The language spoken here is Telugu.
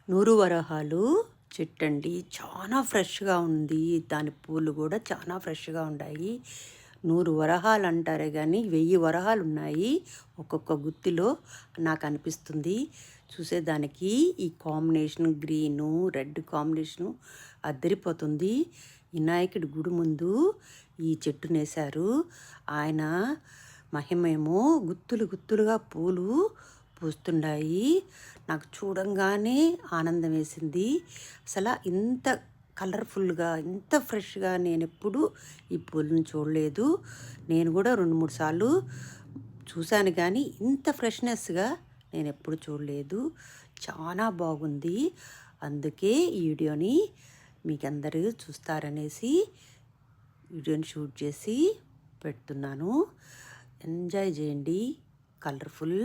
నూరు వరహాలు చెట్టండి. చాలా ఫ్రెష్‌గా ఉంది. దాని పూలు గూడా చాలా ఫ్రెష్‌గా ఉన్నాయి. 100 వరహాలు అంటారే గానీ 1000 వరహాలున్నాయి ఒక్కొక్క గుత్తిలో నాకనిపిస్తుంది. చూసేదానికి ఈ కాంబినేషన్ గ్రీను, రెడ్ కాంబినేషను అద్దరిపోతుంది. వినాయకుడి గుడి ముందు ఈ చెట్టునేశారు. ఆయన మహిమేమో గుత్తులు గుత్తులుగా పూలు పూస్తుండాయి. నాకు చూడంగానే ఆనందం వేసింది. అసల ఇంత కలర్ఫుల్‌గా, ఇంత ఫ్రెష్‌గా నేనెప్పుడూ ఈ పూలను చూడలేదు. నేను గూడా 2, 3 సార్లు చూశాను గానీ, ఇంత ఫ్రెష్‌నెస్‌గా నేనెప్పుడు చూడలేదు. చాలా బాగుంది. అందుకే ఈ వీడియోని మీకందరూ చూస్తారనేసి వీడియోని షూట్ చేసి పెడుతున్నాను. ఎంజాయ్ చేయండి. కలర్ఫుల్